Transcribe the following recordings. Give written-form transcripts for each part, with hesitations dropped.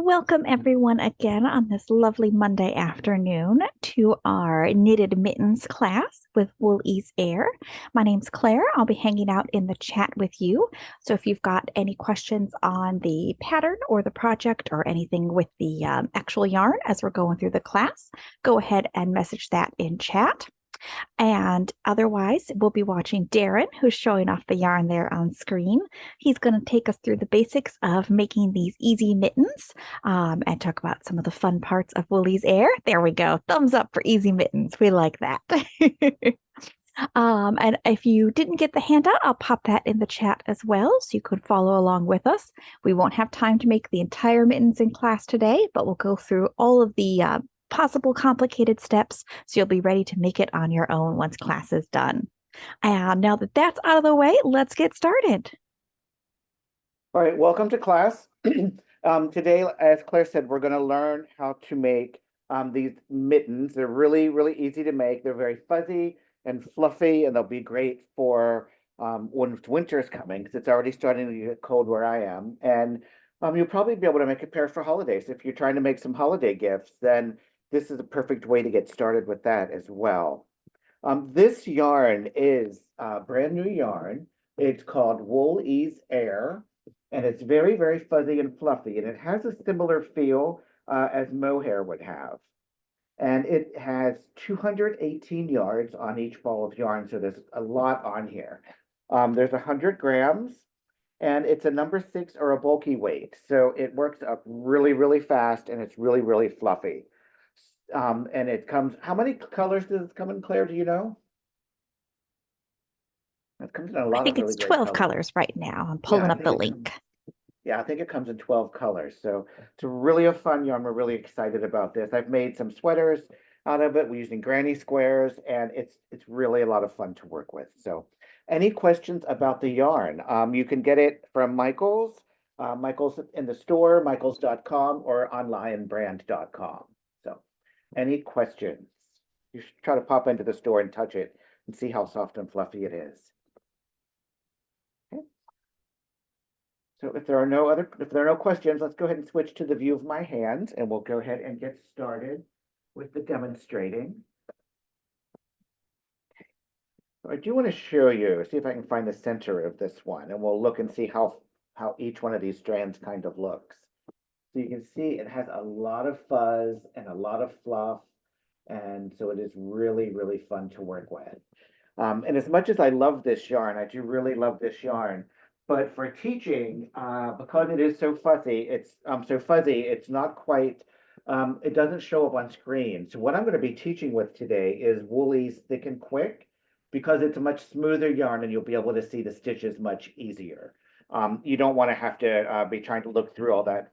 Welcome everyone again on this lovely Monday afternoon to our knitted mittens class with Wool-Ease Aire. My name's Claire. I'll be hanging out in the chat with you. So if you've got any questions on the pattern or the project or anything with the actual yarn as we're going through the class, go ahead and message that in chat. And otherwise, we'll be watching Darren, who's showing off the yarn there on screen. He's going to take us through the basics of making these easy mittens and talk about some of the fun parts of Wool-Ease Aire. There we go. Thumbs up for easy mittens. We like that. And if you didn't get the handout, I'll pop that in the chat as well, so you could follow along with us. We won't have time to make the entire mittens in class today, but we'll go through all of the possible complicated steps, so you'll be ready to make it on your own once class is done. And now that that's out of the way, let's get started. All right, welcome to class. Today, as Claire said, we're going to learn how to make these mittens. They're really, really easy to make. They're very fuzzy and fluffy, and they'll be great for when winter is coming, because it's already starting to get cold where I am. And you'll probably be able to make a pair for holidays. If you're trying to make some holiday gifts, then this is a perfect way to get started with that as well. This yarn is brand new yarn. It's called Wool-Ease Aire, and it's very, very fuzzy and fluffy, and it has a similar feel as mohair would have. And it has 218 yards on each ball of yarn, so there's a lot on here. There's 100 grams, and it's a number 6 or a bulky weight, so it works up really, really fast, and it's really, really fluffy. And it comes, how many colors does it come in, Claire? Do you know? It comes in a lot I think of really it's great 12 colors right now. I'm pulling Yeah, up the link. I think it comes in 12 colors. So it's really a fun yarn. We're really excited about this. I've made some sweaters out of it. We're using granny squares, and it's really a lot of fun to work with. So any questions about the yarn? You can get it from Michael's. Michael's in the store, michaels.com, or onlinebrand.com. So any questions? You should try to pop into the store and touch it and see how soft and fluffy it is. Okay. So if there are no questions, let's go ahead and switch to the view of my hands, and we'll go ahead and get started with the demonstrating. So I do want to show you, see if I can find the center of this one, and we'll look and see how each one of these strands kind of looks. So you can see it has a lot of fuzz and a lot of fluff, and so it is really, really fun to work with. And as much as I love this yarn, I do really love this yarn, but for teaching, because it is so fuzzy, it's not quite, it doesn't show up on screen. So what I'm going to be teaching with today is Wool-Ease Thick and Quick, because it's a much smoother yarn and you'll be able to see the stitches much easier. You don't want to have to be trying to look through all that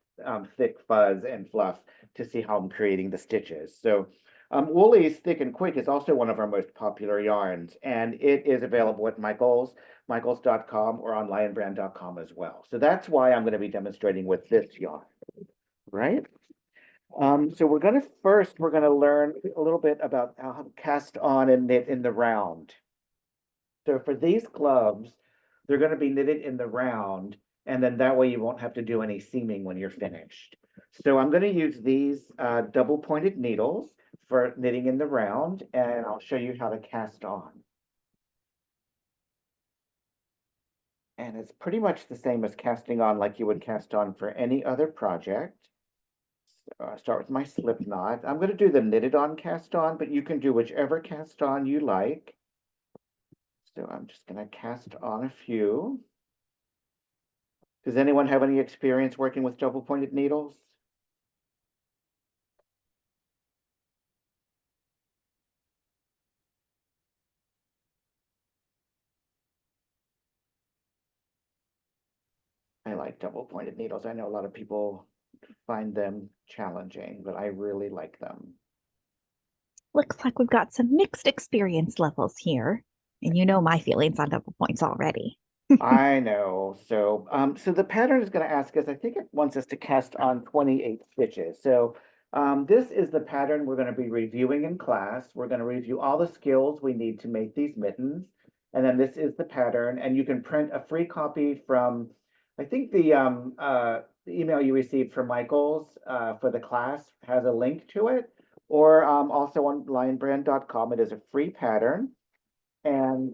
thick fuzz and fluff to see how I'm creating the stitches. So Wool-Ease Thick and Quick is also one of our most popular yarns, and it is available at michaels.com or on lionbrand.com as well. So that's why I'm going to be demonstrating with this yarn, right? So we're going to learn a little bit about how to cast on and knit in the round. So for these gloves, they're going to be knitted in the round, and then that way you won't have to do any seaming when you're finished. So I'm going to use these double pointed needles for knitting in the round, and I'll show you how to cast on. And it's pretty much the same as casting on like you would cast on for any other project. So I start with my slip knot. I'm going to do the knitted on cast on, but you can do whichever cast on you like. So I'm just going to cast on a few. Does anyone have any experience working with double pointed needles? I like double pointed needles. I know a lot of people find them challenging, but I really like them. Looks like we've got some mixed experience levels here. And you know my feelings on double points already. I know. So, so the pattern is going to ask us, I think it wants us to cast on 28 stitches. So this is the pattern we're going to be reviewing in class. We're going to review all the skills we need to make these mittens. And then this is the pattern, and you can print a free copy from, I think the the email you received from Michael's for the class has a link to it, or also on lionbrand.com. It is a free pattern. And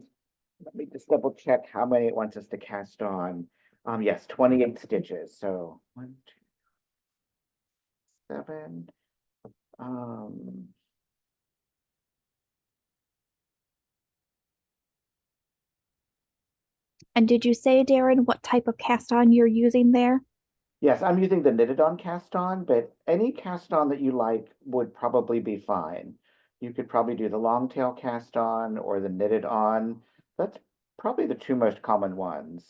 let me just double check how many it wants us to cast on. Yes, 28 stitches. So 1, 2, 7. And did you say, Darren, what type of cast on you're using there? Yes, I'm using the knitted on cast on, but any cast on that you like would probably be fine. You could probably do the long tail cast on or the knitted on. That's probably the two most common ones.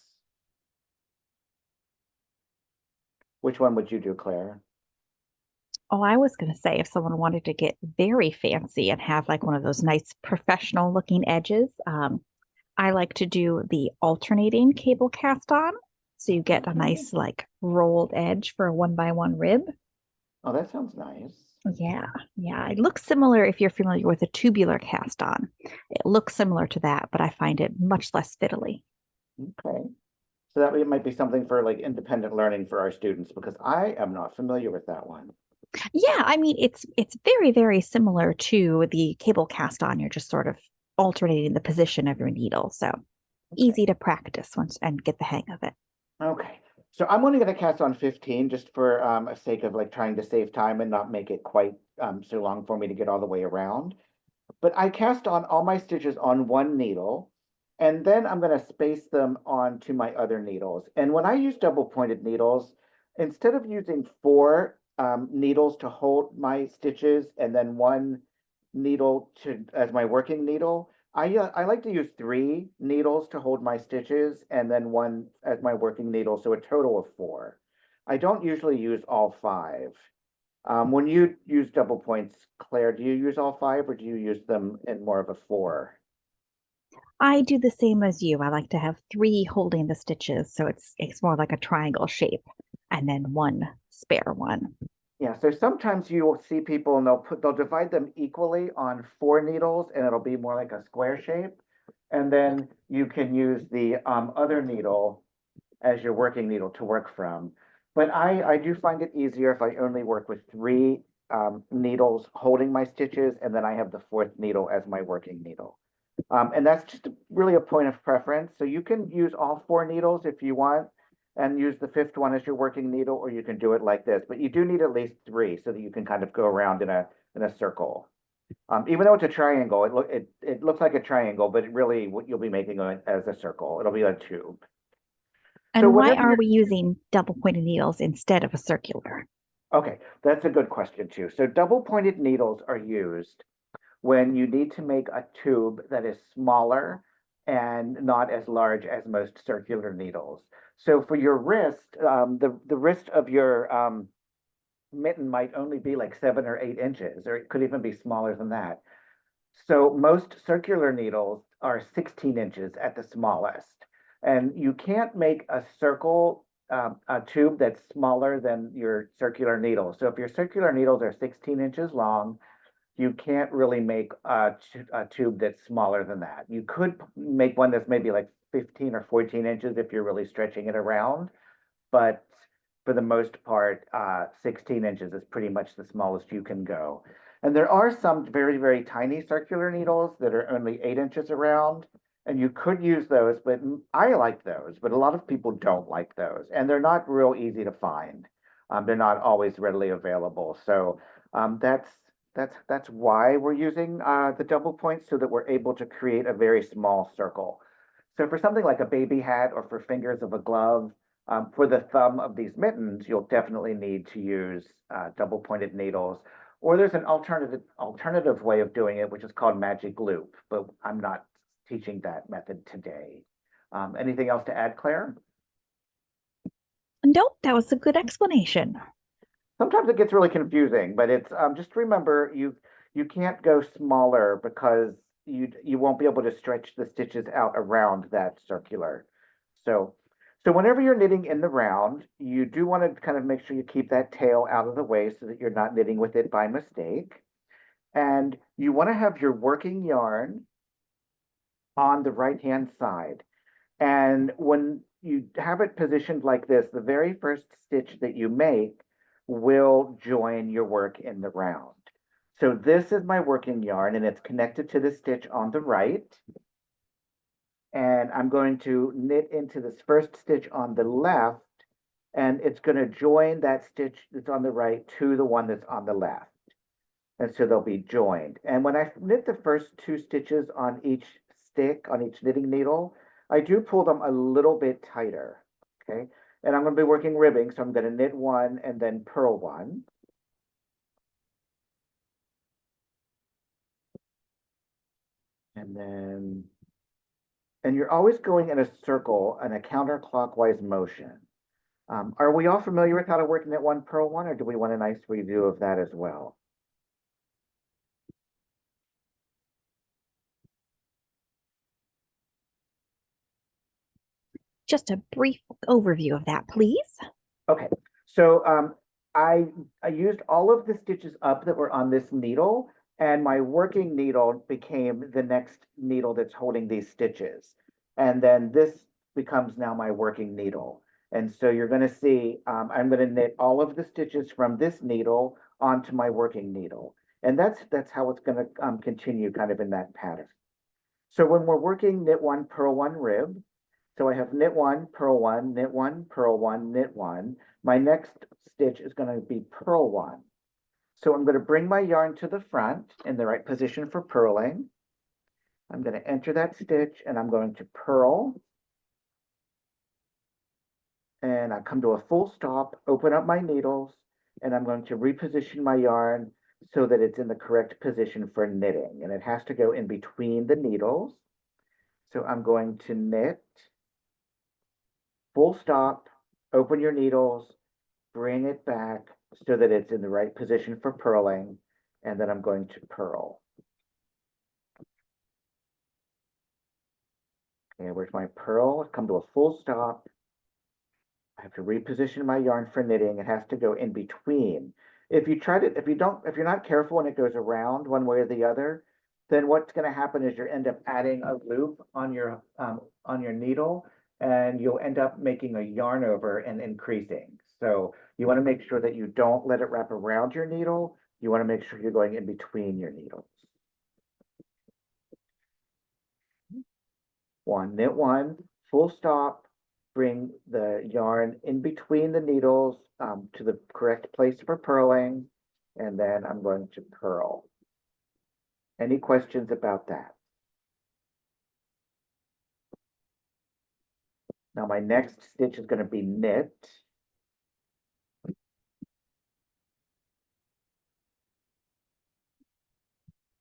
Which one would you do, Claire? Oh, I was going to say if someone wanted to get very fancy and have like one of those nice professional looking edges, I like to do the alternating cable cast on. So you get a Okay. nice like rolled edge for a 1x1 rib. Oh, that sounds nice. Yeah, yeah. It looks similar if you're familiar with a tubular cast on. It looks similar to that, but I find it much less fiddly. Okay. So that might be something for like independent learning for our students because I am not familiar with that one. Yeah, I mean it's very, very similar to the cable cast on. You're just sort of alternating the position of your needle. So Okay. easy to practice once and get the hang of it. Okay. So I'm only going to cast on 15 just for a sake of like trying to save time and not make it quite so long for me to get all the way around. But I cast on all my stitches on one needle, and then I'm going to space them onto my other needles. And when I use double pointed needles, instead of using four needles to hold my stitches and then one needle to as my working needle, I like to use three needles to hold my stitches and then one as my working needle, so a total of four. I don't usually use all five. When you use double points, Claire, do you use all five or do you use them in more of a four? I do the same as you. I like to have three holding the stitches, so it's more like a triangle shape, and then one spare one. Yeah, so sometimes you will see people and they'll divide them equally on four needles and it'll be more like a square shape. And then you can use the other needle as your working needle to work from. But I do find it easier if I only work with three needles holding my stitches and then I have the fourth needle as my working needle. And that's just really a point of preference. So you can use all four needles if you want and use the fifth one as your working needle, or you can do it like this. But you do need at least three so that you can kind of go around in a circle. Even though it's a triangle, it looks like a triangle, but it really what you'll be making it as a circle. It'll be a tube. So And why whatever are you're we using double pointed needles instead of a circular? okay, that's a good question too. So double pointed needles are used when you need to make a tube that is smaller and not as large as most circular needles. So for your wrist, the wrist of your mitten might only be like 7 or 8 inches, or it could even be smaller than that. So most circular needles are 16 inches at the smallest. And you can't make a circle, a tube that's smaller than your circular needle. So if your circular needles are 16 inches long, you can't really make a tube that's smaller than that. You could make one that's maybe like 15 or 14 inches if you're really stretching it around, but for the most part, 16 inches is pretty much the smallest you can go. And there are some very, very tiny circular needles that are only 8 inches around, and you could use those, but I like those, but a lot of people don't like those, and they're not real easy to find. They're not always readily available. So that's why we're using the double points so that we're able to create a very small circle. So for something like a baby hat or for fingers of a glove, for the thumb of these mittens, you'll definitely need to use double pointed needles. Or there's an alternative way of doing it, which is called magic loop, but I'm not teaching that method today. Anything else to add, Claire? Nope, that was a good explanation. Sometimes it gets really confusing, but it's just remember you can't go smaller because you won't be able to stretch the stitches out around that circular. So so whenever you're knitting in the round, you do want to kind of make sure you keep that tail out of the way so that you're not knitting with it by mistake. And you want to have your working yarn on the right hand side. And when you have it positioned like this, the very first stitch that you make will join your work in the round. So this is my working yarn and it's connected to the stitch on the right. And I'm going to knit into this first stitch on the left, and it's going to join that stitch that's on the right to the one that's on the left. And so they'll be joined. And when I knit the first two stitches on each stick, on each knitting needle, I do pull them a little bit tighter, okay? And I'm going to be working ribbing, so I'm going to knit one and then purl one. And you're always going in a circle in a counterclockwise motion. Are we all familiar with how to work knit one, purl one, or do we want a nice review of that as well? Just a brief overview of that, please. Okay, so I used all of the stitches up that were on this needle, and my working needle became the next needle that's holding these stitches. And then this becomes now my working needle. And so you're going to see, I'm going to knit all of the stitches from this needle onto my working needle. And that's how it's going to continue kind of in that pattern. So when we're working knit one, purl one, rib, so I have knit one, purl one, knit one, purl one, knit one. My next stitch is going to be purl one. So I'm going to bring my yarn to the front in the right position for purling. I'm going to enter that stitch and I'm going to purl. And I come to a full stop, open up my needles, and I'm going to reposition my yarn so that it's in the correct position for knitting. And it has to go in between the needles. So I'm going to knit, full stop, open your needles, bring it back so that it's in the right position for purling, and then I'm going to purl. Okay, where's my purl? Come to a full stop. I have to reposition my yarn for knitting. It has to go in between. If you're not careful and it goes around one way or the other, then what's going to happen is you end up adding a loop on your needle, and you'll end up making a yarn over and increasing. So you want to make sure that you don't let it wrap around your needle. You want to make sure you're going in between your needles. Knit one, full stop, bring the yarn in between the needles to the correct place for purling, and then I'm going to purl. Any questions about that? Now my next stitch is going to be knit.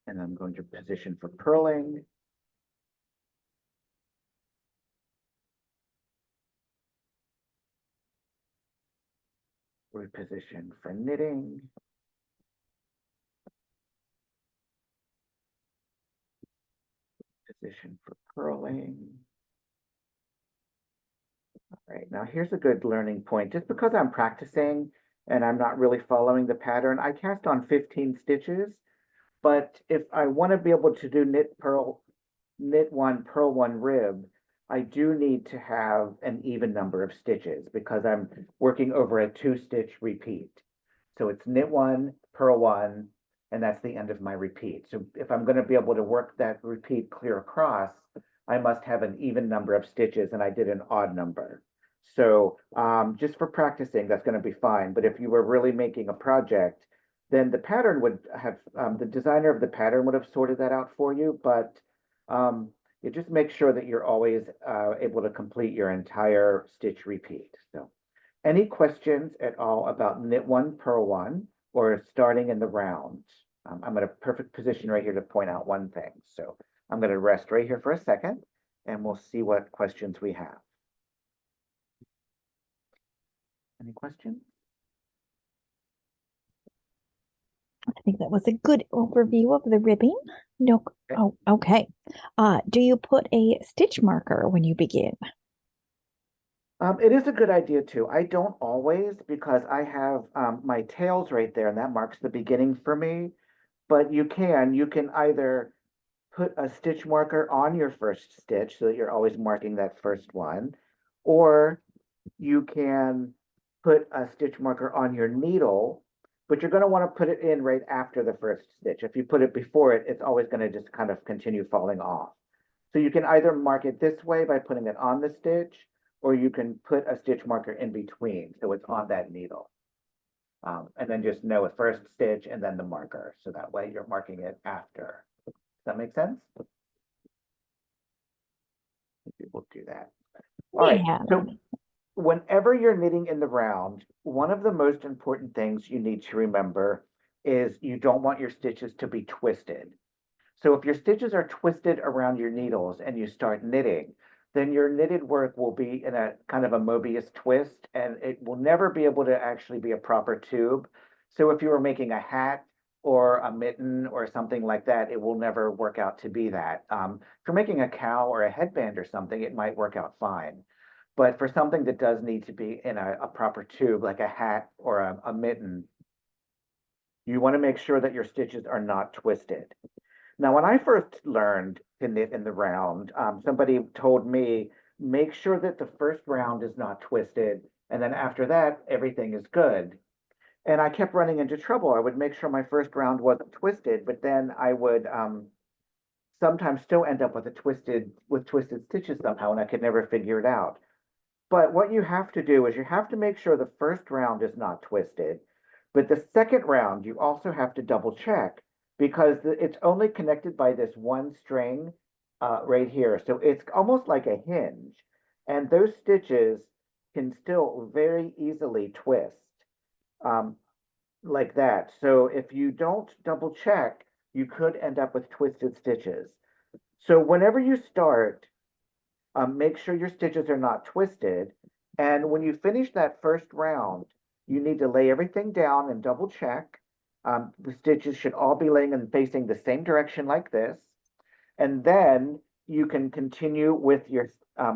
And I'm going to position for purling. Reposition for knitting. Position for purling. All right, now here's a good learning point. Just because I'm practicing and I'm not really following the pattern, I cast on 15 stitches, but if I want to be able to do knit one, purl one, rib, I do need to have an even number of stitches because I'm working over a 2-stitch repeat. So it's knit one, purl one, and that's the end of my repeat. So if I'm going to be able to work that repeat clear across, I must have an even number of stitches, and I did an odd number. So just for practicing, that's going to be fine. But if you were really making a project, then the pattern would have, the designer of the pattern would have sorted that out for you. But you just make sure that you're always able to complete your entire stitch repeat. So any questions at all about knit one, purl one, or starting in the round? I'm in a perfect position right here to point out one thing. So I'm going to rest right here for a second, and we'll see what questions we have. Any questions? I think that was a good overview of the ribbing. No, oh, okay. Do you put a stitch marker when you begin? It is a good idea too. I don't always because I have my tails right there, and that marks the beginning for me. But you can either put a stitch marker on your first stitch so that you're always marking that first one, Or you can put a stitch marker on your needle, but you're going to want to put it in right after the first stitch. If you put it before it, it's always going to just kind of continue falling off. So you can either mark it this way by putting it on the stitch, or you can put a stitch marker in between, so it's on that needle. And then just know a first stitch and then the marker. So that way you're marking it after. Does that make sense? We'll do that. All right. Yeah. So whenever you're knitting in the round, one of the most important things you need to remember is you don't want your stitches to be twisted. So if your stitches are twisted around your needles and you start knitting, then your knitted work will be in a kind of a Mobius twist, and it will never be able to actually be a proper tube. So if you were making a hat or a mitten or something like that, it will never work out to be that. If you're making a cow or a headband or something, it might work out fine. But for something that does need to be in a proper tube, like a hat or a mitten, you want to make sure that your stitches are not twisted. Now, when I first learned to knit in the round, somebody told me, make sure that the first round is not twisted, and then after that, everything is good. And I kept running into trouble. I would make sure my first round wasn't twisted, but then I would sometimes still end up with twisted stitches somehow, and I could never figure it out. But what you have to do is you have to make sure the first round is not twisted, but the second round you also have to double check because it's only connected by this one string right here. So it's almost like a hinge, and those stitches can still very easily twist um, like that. So if you don't double check, you could end up with twisted stitches. So whenever you start, make sure your stitches are not twisted. And when you finish that first round, you need to lay everything down and double check. The stitches should all be laying and facing the same direction like this. And then you can continue with your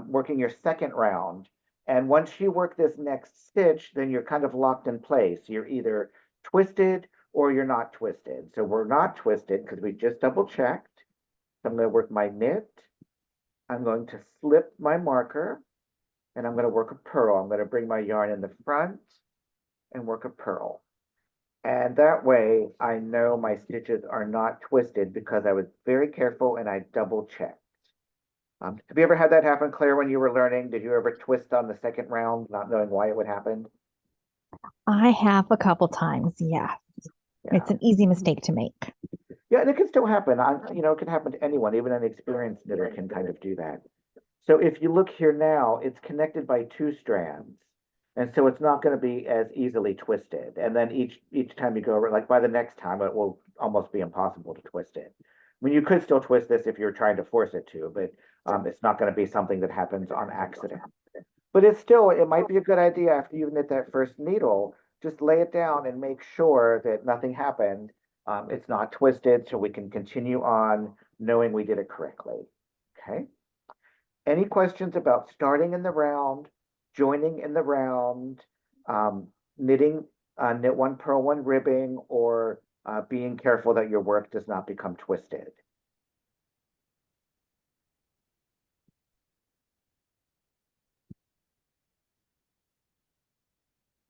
working your second round. And once you work this next stitch, then you're kind of locked in place. You're either twisted or you're not twisted. So we're not twisted because we just double checked. So I'm going to work my knit. I'm going to slip my marker and I'm going to work a purl. I'm going to bring my yarn in the front and work a purl. And that way I know my stitches are not twisted because I was very careful and I double checked. Have you ever had that happen, Claire, when you were learning? Did you ever twist on the second round, not knowing why it would happen? I have a couple times. Yeah. It's Yeah. an easy mistake to make. Yeah, and it can still happen. It can happen to anyone, even an experienced knitter can kind of do that. So if you look here now, it's connected by two strands. And so it's not going to be as easily twisted. And then each time you go over, like by the next time, it will almost be impossible to twist it. I mean, you could still twist this if you're trying to force it to, but it's not going to be something that happens on accident. But it might be a good idea after you've knit that first needle, just lay it down and make sure that nothing happened. It's not twisted, so we can continue on knowing we did it correctly. Okay. Any questions about starting in the round, joining in the round, knitting, knit one, purl one ribbing, or being careful that your work does not become twisted?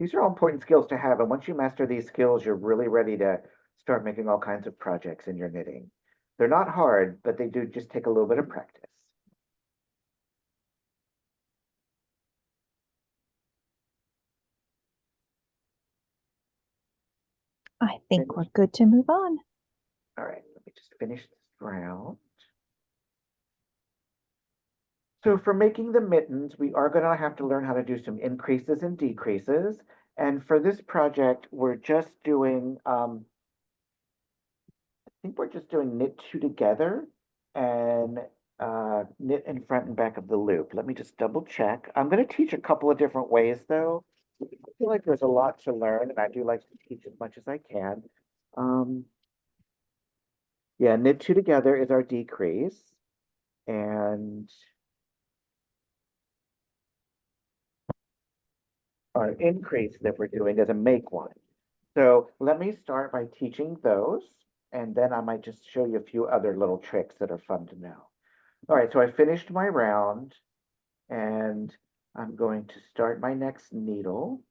These are all important skills to have, and once you master these skills, you're really ready to start making all kinds of projects in your knitting. They're not hard, but they do just take a little bit of practice. I think we're good to move on. All right, let me just finish this round. So for making the mittens, we are going to have to learn how to do some increases and decreases. And for this project, we're just doing, I think we're just doing knit two together and knit in front and back of the loop. Let me just double check. I'm going to teach a couple of different ways though. I feel like there's a lot to learn and I do like to teach as much as I can. Yeah, knit two together is our decrease. And our increase that we're doing is a make one. So let me start by teaching those, and then I might just show you a few other little tricks that are fun to know. All right, so I finished my round, and I'm going to start my next needle.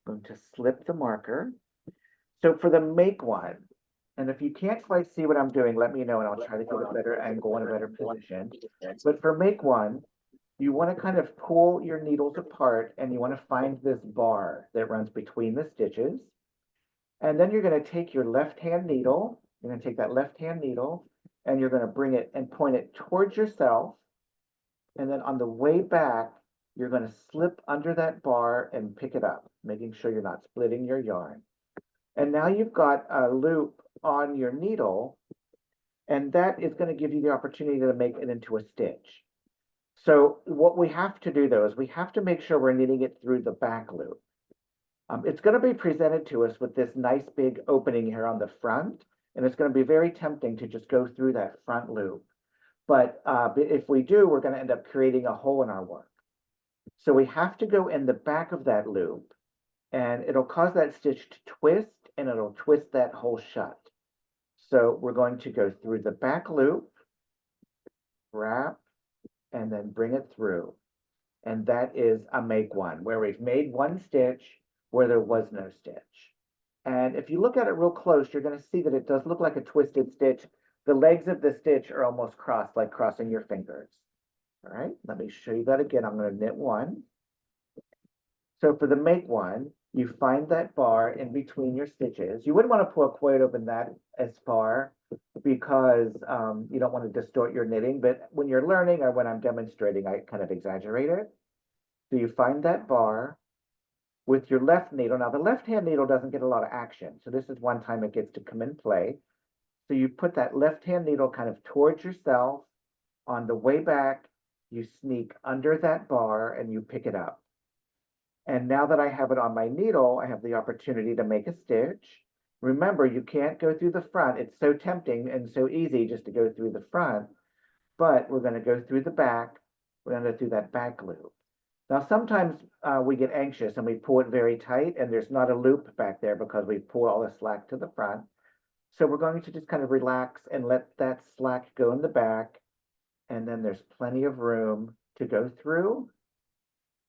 I'm going to slip the marker. So for the make one, and if you can't quite see what I'm doing, let me know and I'll try to get a better angle and a better position. But for make one, you want to kind of pull your needles apart and you want to find this bar that runs between the stitches. And then you're going to take your left hand needle, you're going to take that left hand needle and you're going to bring it and point it towards yourself. And then on the way back, you're going to slip under that bar and pick it up, making sure you're not splitting your yarn. And now you've got a loop on your needle, and that is going to give you the opportunity to make it into a stitch. So what we have to do though is we have to make sure we're knitting it through the back loop. It's going to be presented to us with this nice big opening here on the front, and it's going to be very tempting to just go through that front loop. But if we do, we're going to end up creating a hole in our work. So we have to go in the back of that loop, and it'll cause that stitch to twist, and it'll twist that hole shut. So we're going to go through the back loop, wrap, and then bring it through. And that is a make one, where we've made one stitch where there was no stitch. And if you look at it real close, you're going to see that it does look like a twisted stitch. The legs of the stitch are almost crossed, like crossing your fingers. All right, let me show you that again. I'm going to knit one. So for the make one, you find that bar in between your stitches. You wouldn't want to pull quite open that as far because you don't want to distort your knitting, but when you're learning or when I'm demonstrating, I kind of exaggerate it. So you find that bar with your left needle. Now the left hand needle doesn't get a lot of action, so this is one time it gets to come in play. So you put that left hand needle kind of towards yourself. On the way back, you sneak under that bar and you pick it up. And now that I have it on my needle, I have the opportunity to make a stitch. Remember, you can't go through the front. It's so tempting and so easy just to go through the front, but we're going to go through the back. We're going to go through that back loop. Now, sometimes we get anxious and we pull it very tight and there's not a loop back there because we pull all the slack to the front. So we're going to just kind of relax and let that slack go in the back. And then there's plenty of room to go through.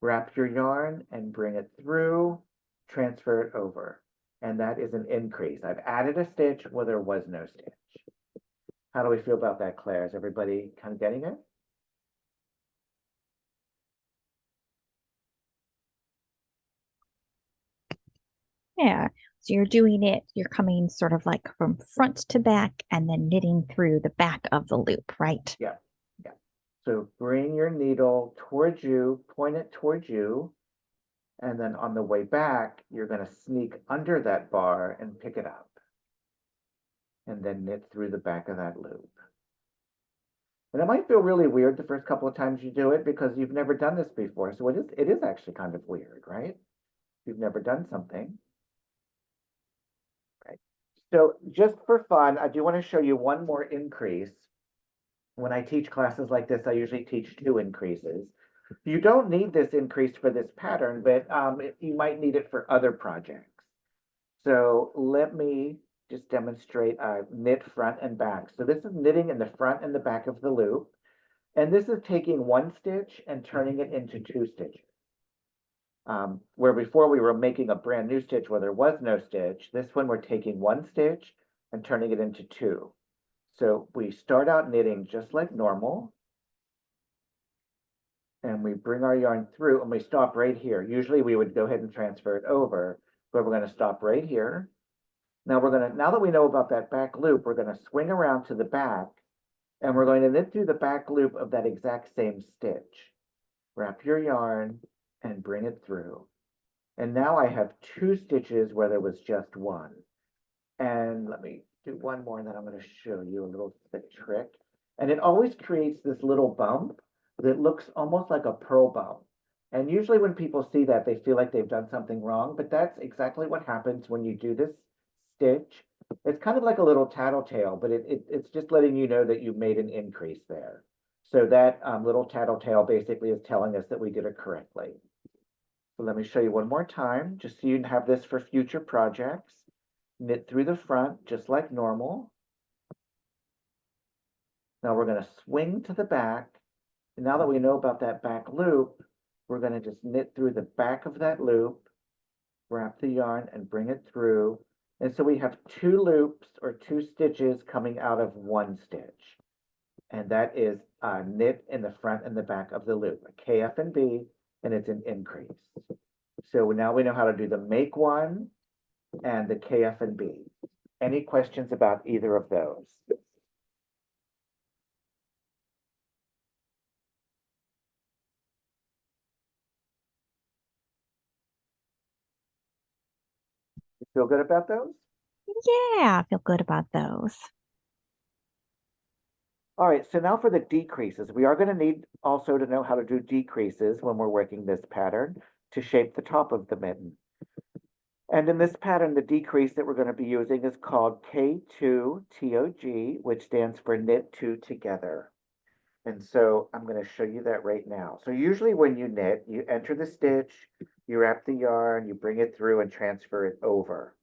Wrap your yarn and bring it through, transfer it over. And that is an increase. I've added a stitch where there was no stitch. How do we feel about that, Claire? Is everybody kind of getting it? Yeah. So you're doing it, you're coming sort of like from front to back and then knitting through the back of the loop, right? Yeah, yeah. So bring your needle towards you, point it towards you, and then on the way back, you're going to sneak under that bar and pick it up. And then knit through the back of that loop. And it might feel really weird the first couple of times you do it because you've never done this before. So it is actually kind of weird, right? You've never done something. Right. So just for fun, I do want to show you one more increase. When I teach classes like this, I usually teach 2 increases. You don't need this increase for this pattern, but you might need it for other projects. So let me just demonstrate knit front and back. So this is knitting in the front and the back of the loop. And this is taking 1 stitch and turning it into 2 stitches. Where before we were making a brand new stitch where there was no stitch, this one we're taking 1 stitch and turning it into 2. So we start out knitting just like normal. And we bring our yarn through and we stop right here. Usually we would go ahead and transfer it over, but we're going to stop right here. Now now that we know about that back loop, we're going to swing around to the back and we're going to knit through the back loop of that exact same stitch. Wrap your yarn and bring it through. And now I have 2 stitches where there was just 1. And let me do one more and then I'm going to show you a little trick. And it always creates this little bump that looks almost like a purl bump. And usually when people see that, they feel like they've done something wrong, but that's exactly what happens when you do this stitch. It's kind of like a little tattletale, but it's just letting you know that you made an increase there. So that little tattletale basically is telling us that we did it correctly. So let me show you one more time, just so you have this for future projects. Knit through the front, just like normal. Now we're going to swing to the back. And now that we know about that back loop, we're going to just knit through the back of that loop, wrap the yarn and bring it through. And so we have two loops or two stitches coming out of one stitch. And that is knit in the front and the back of the loop, a KF and B, and it's an increase. So now we know how to do the make one and the KF and B. Any questions about either of those? You feel good about those? Yeah, I feel good about those. All right, so now for the decreases. We are going to need also to know how to do decreases when we're working this pattern to shape the top of the mitten. And in this pattern, the decrease that we're going to be using is called K2TOG, which stands for knit two together. And so I'm going to show you that right now. So usually when you knit, you enter the stitch, you wrap the yarn, you bring it through and transfer it over.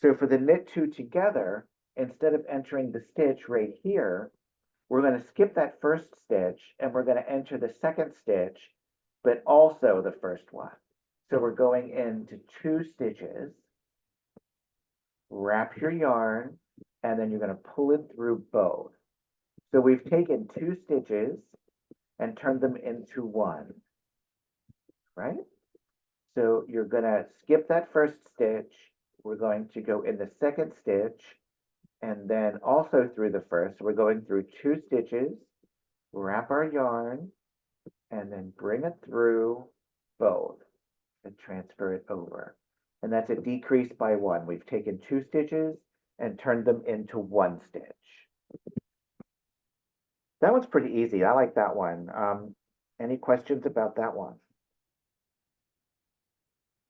So for the knit two together, instead of entering the stitch right here, we're going to skip that first stitch and we're going to enter the second stitch, but also the first one. So we're going into two stitches, wrap your yarn, and then you're going to pull it through both. So we've taken two stitches and turned them into one, right? So you're going to skip that first stitch. We're going to go in the second stitch and then also through the first. We're going through two stitches, wrap our yarn, and then bring it through both and transfer it over. And that's a decrease by one. We've taken two stitches and turned them into one stitch. That one's pretty easy. I like that one. Any questions about that one?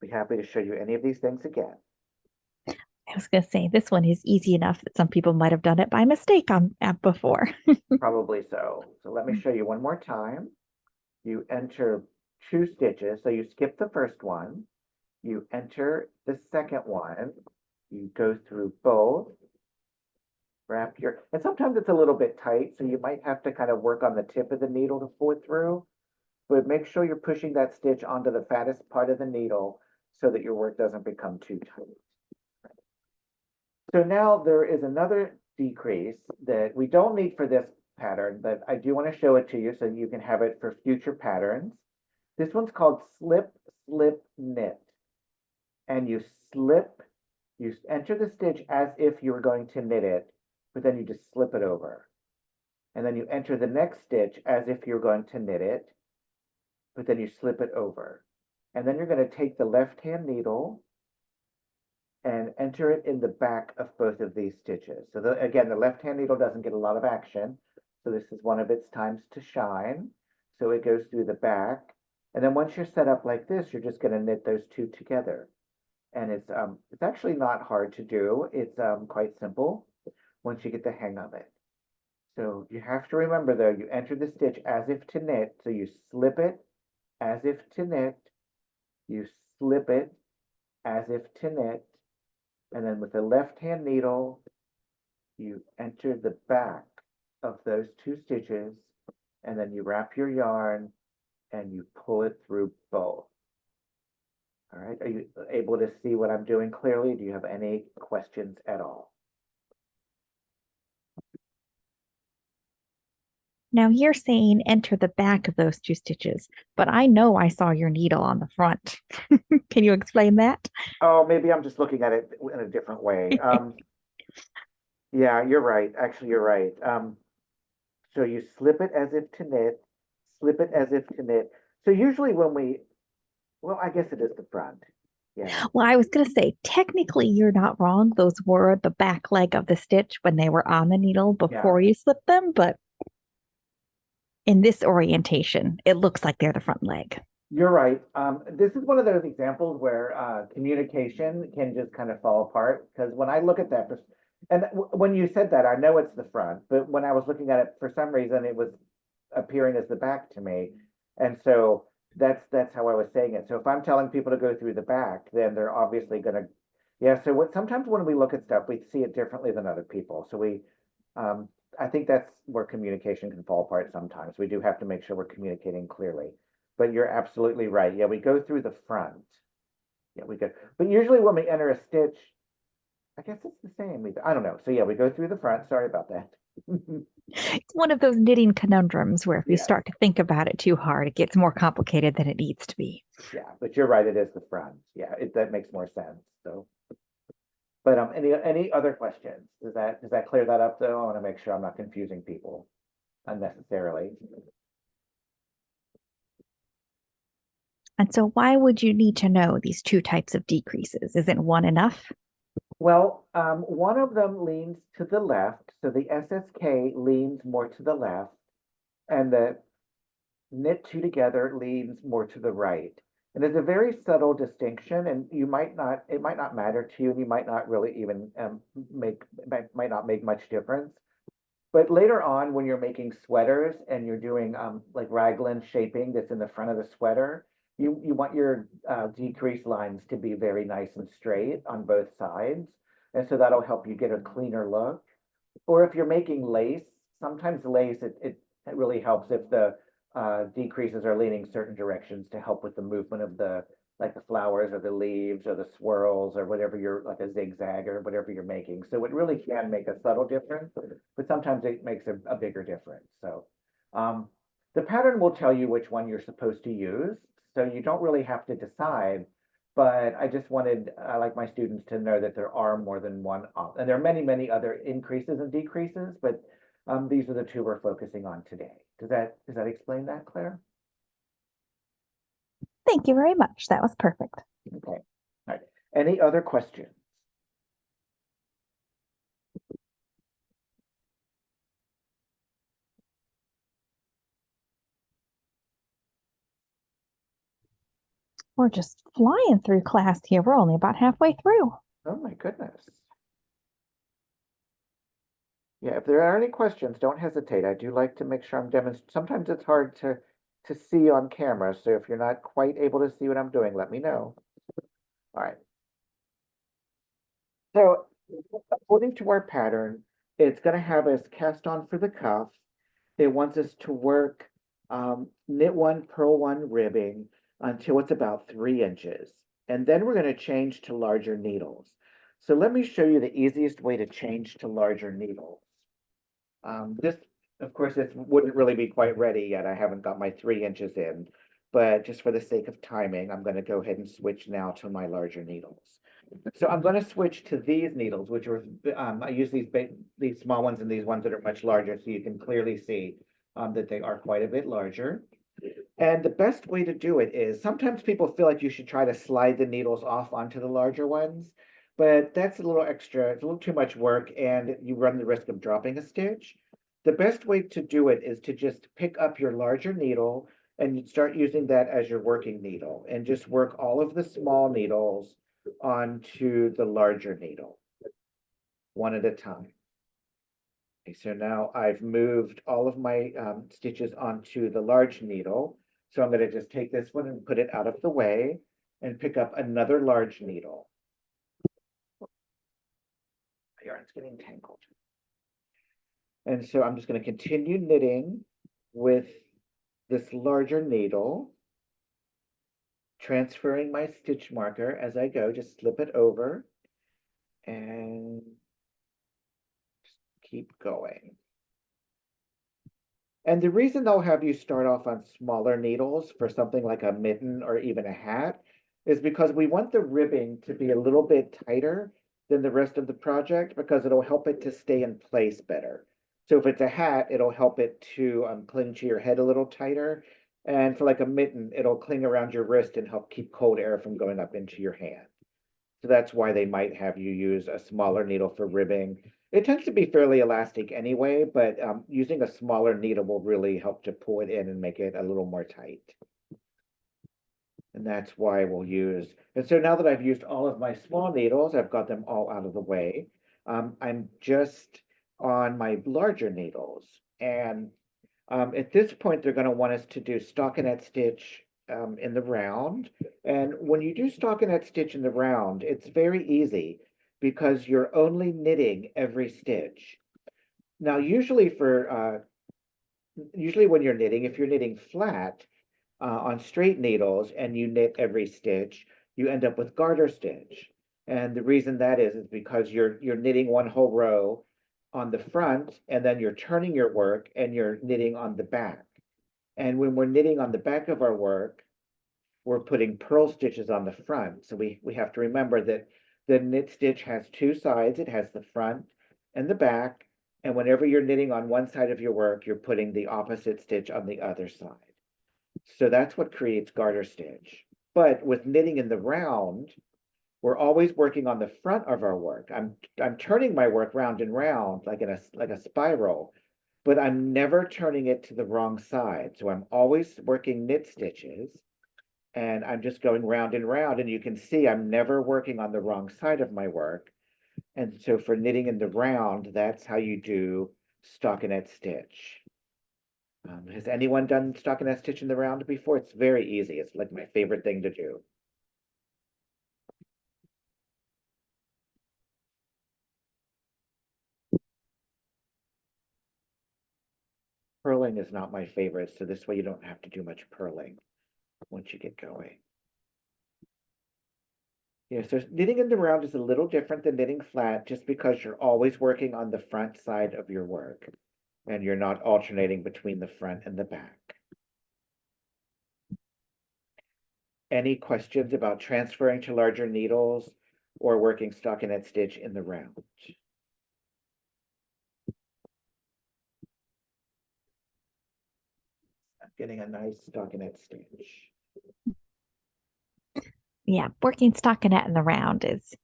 Be happy to show you any of these things again. I was going to say this one is easy enough that some people might have done it by mistake on before. Probably so. So let me show you one more time. You enter two stitches. So you skip the first one. You enter the second one. You go through both. Wrap your, and sometimes it's a little bit tight, so you might have to kind of work on the tip of the needle to pull it through. But make sure you're pushing that stitch onto the fattest part of the needle so that your work doesn't become too tight. So now there is another decrease that we don't need for this pattern, but I do want to show it to you so you can have it for future patterns. This one's called slip, slip, knit. And you slip, you enter the stitch as if you were going to knit it, but then you just slip it over. And then you enter the next stitch as if you're going to knit it, but then you slip it over. And then you're going to take the left-hand needle and enter it in the back of both of these stitches. So again, the left-hand needle doesn't get a lot of action. So this is one of its times to shine. So it goes through the back. And then once you're set up like this, you're just going to knit those two together. And it's actually not hard to do. It's quite simple once you get the hang of it. So you have to remember though, you enter the stitch as if to knit. So you slip it as if to knit. You slip it as if to knit. And then with the left-hand needle, you enter the back of those two stitches, and then you wrap your yarn and you pull it through both. All right, are you able to see what I'm doing clearly? Do you have any questions at all? Now you're saying enter the back of those two stitches, but I know I saw your needle on the front. Can you explain that? Oh, maybe I'm just looking at it in a different way. Yeah, you're right. Actually, you're right. So you slip it as if to knit, slip it as if to knit. So usually when well, I guess it is the front. Yeah. Well, I was going to say, technically, you're not wrong. Those were the back leg of the stitch when they were on the needle Yeah. before you slipped them, but in this orientation, it looks like they're the front leg. You're right. This is one of those examples where communication can just kind of fall apart. Because when I look at that, and when you said that, I know it's the front, but when I was looking at it, for some reason, it was appearing as the back to me. And so that's how I was saying it. So if I'm telling people to go through the back, then they're obviously going to, yeah. So sometimes when we look at stuff, we see it differently than other people. So I think that's where communication can fall apart sometimes. We do have to make sure we're communicating clearly. but you're absolutely right. Yeah, we go through the front. Yeah, we go. But usually when we enter a stitch, I guess it's the same. I don't know. So yeah, we go through the front. Sorry about that. It's one of those knitting conundrums where if you Yes. start to think about it too hard, it gets more complicated than it needs to be. Yeah, but you're right. It is the front. Yeah, that makes more sense. So, but any other questions? Does that clear that up though? I want to make sure I'm not confusing people unnecessarily. And so, why would you need to know these two types of decreases? Isn't one enough? Well, one of them leans to the left, so the SSK leans more to the left, and the knit two together leans more to the right. And it's a very subtle distinction, and it might not matter to you, and you might not really even might not make much difference. But later on, when you're making sweaters and you're doing like raglan shaping that's in the front of the sweater, you want your decrease lines to be very nice and straight on both sides. And so that'll help you get a cleaner look. Or if you're making lace, sometimes lace, it really helps if the decreases are leaning certain directions to help with the movement of like the flowers or the leaves or the swirls or whatever you're like a zigzag or whatever you're making. So it really can make a subtle difference, but sometimes it makes a bigger difference. So the pattern will tell you which one you're supposed to use. So you don't really have to decide, but I like my students to know that there are more than one, and there are many, many other increases and decreases, but these are the two we're focusing on today. Does that explain that, Claire? Thank you very much. That was perfect. Okay. All right. Any other questions? We're just flying through class here. We're only about halfway through. Oh my goodness. Yeah, if there are any questions, don't hesitate. I do like to make sure I'm demonstrating. Sometimes it's hard to see on camera, so if you're not quite able to see what I'm doing, let me know. All right. So according to our pattern, it's going to have us cast on for the cuff. It wants us to work knit one, purl one ribbing until it's about 3 inches. And then we're going to change to larger needles. So let me show you the easiest way to change to larger needles. This, of course, this wouldn't really be quite ready yet. I haven't got my 3 inches in, but just for the sake of timing, I'm going to go ahead and switch now to my larger needles. So I'm going to switch to these needles, which are, I use these small ones and these ones that are much larger, so you can clearly see that they are quite a bit larger. And the best way to do it is sometimes people feel like you should try to slide the needles off onto the larger ones, but that's a little extra, it's a little too much work, and you run the risk of dropping a stitch. The best way to do it is to just pick up your larger needle and start using that as your working needle and just work all of the small needles onto the larger needle, one at a time. Okay, so now I've moved all of my stitches onto the large needle. So I'm going to just take this one and put it out of the way and pick up another large needle. My yarn's getting tangled. And so I'm just going to continue knitting with this larger needle, transferring my stitch marker as I go, just slip it over and keep going. And the reason they'll have you start off on smaller needles for something like a mitten or even a hat is because we want the ribbing to be a little bit tighter than the rest of the project because it'll help it to stay in place better. So if it's a hat, it'll help it to cling to your head a little tighter. And for like a mitten, it'll cling around your wrist and help keep cold air from going up into your hand. So that's why they might have you use a smaller needle for ribbing. It tends to be fairly elastic anyway, but using a smaller needle will really help to pull it in and make it a little more tight. And that's why we'll use. And so now that I've used all of my small needles, I've got them all out of the way. I'm just on my larger needles. And at this point, they're going to want us to do stockinette stitch in the round. And when you do stockinette stitch in the round, it's very easy because you're only knitting every stitch. Now, usually when you're knitting, if you're knitting flat, on straight needles and you knit every stitch, you end up with garter stitch. And the reason that is because you're knitting one whole row on the front, and then you're turning your work and you're knitting on the back. And when we're knitting on the back of our work, we're putting purl stitches on the front. So we have to remember that the knit stitch has two sides. It has the front and the back. And whenever you're knitting on one side of your work, you're putting the opposite stitch on the other side. So that's what creates garter stitch. But with knitting in the round, we're always working on the front of our work. I'm turning my work round and round like a spiral, but I'm never turning it to the wrong side. So I'm always working knit stitches and I'm just going round and round, and you can see I'm never working on the wrong side of my work. And so for knitting in the round, that's how you do stockinette stitch. Has anyone done stockinette stitch in the round before? It's very easy. It's like my favorite thing to do. Purling is not my favorite, so this way you don't have to do much purling once you get going. Yeah, so knitting in the round is a little different than knitting flat just because you're always working on the front side of your work and you're not alternating between the front and the back. Any questions about transferring to larger needles or working stockinette stitch in the round? I'm getting a nice stockinette stitch. Yeah, working stockinette in the round is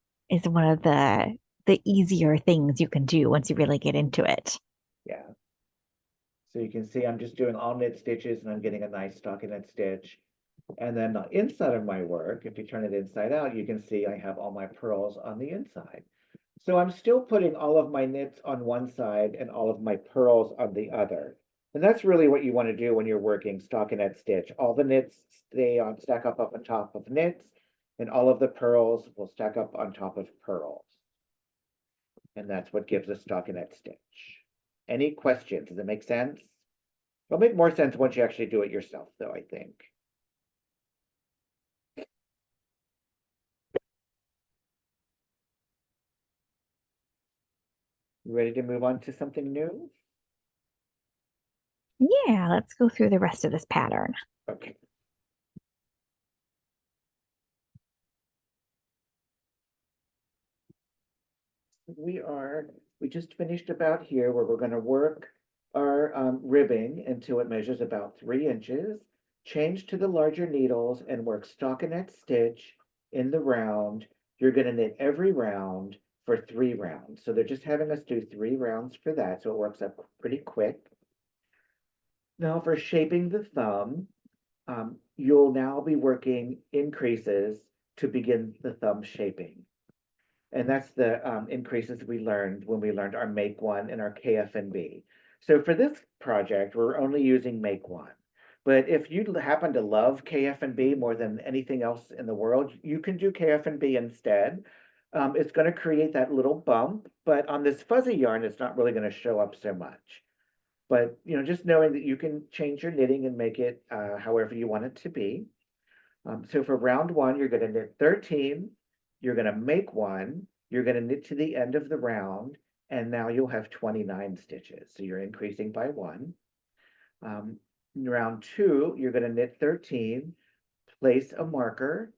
one of the easier things you can do once you really get into it. Yeah. So you can see I'm just doing all knit stitches and I'm getting a nice stockinette stitch. And then the inside of my work, if you turn it inside out, you can see I have all my purls on the inside. So I'm still putting all of my knits on one side and all of my purls on the other. And that's really what you want to do when you're working stockinette stitch. All the knits stack up on top of knits, and all of the purls will stack up on top of purls. And that's what gives a stockinette stitch. Any questions? Does it make sense? It'll make more sense once you actually do it yourself, though, I think. You ready to move on to something new? Yeah, let's go through the rest of this pattern. Okay. We just finished about here where we're going to work our ribbing until it measures about 3 inches, change to the larger needles and work stockinette stitch in the round. You're going to knit every round for 3 rounds. So they're just having us do 3 rounds for that. So it works up pretty quick. Now for shaping the thumb, you'll now be working increases to begin the thumb shaping. And that's the increases we learned when we learned our make one and our KF&B. So for this project, we're only using make one. But if you happen to love KF&B more than anything else in the world, you can do KF&B instead. It's going to create that little bump, but on this fuzzy yarn, it's not really going to show up so much. But just knowing that you can change your knitting and make it however you want it to be. So for round one, you're going to knit 13, you're going to make one, you're going to knit to the end of the round, and now you'll have 29 stitches. So you're increasing by one. Round two, you're going to knit 13, place a marker,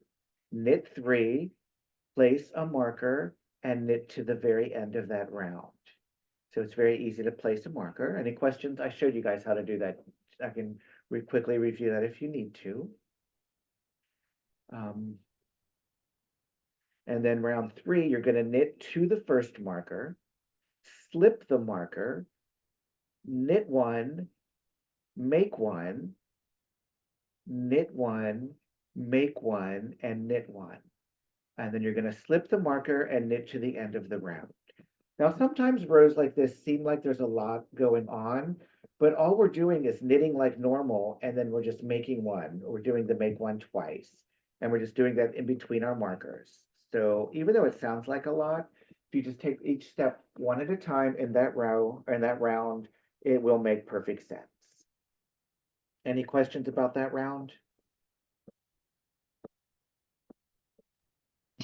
knit 3, place a marker, and knit to the very end of that round. So it's very easy to place a marker. Any questions? I showed you guys how to do that. I can quickly review that if you need to. And then round 3, you're going to knit to the first marker, slip the marker, knit 1, make 1, knit 1, make 1, and knit 1. And then you're going to slip the marker and knit to the end of the round. Now, sometimes rows like this seem like there's a lot going on, but all we're doing is knitting like normal, and then we're just making one. We're doing the make one twice, and we're just doing that in between our markers. So even though it sounds like a lot, if you just take each step one at a time in that row or in that round, it will make perfect sense. Any questions about that round?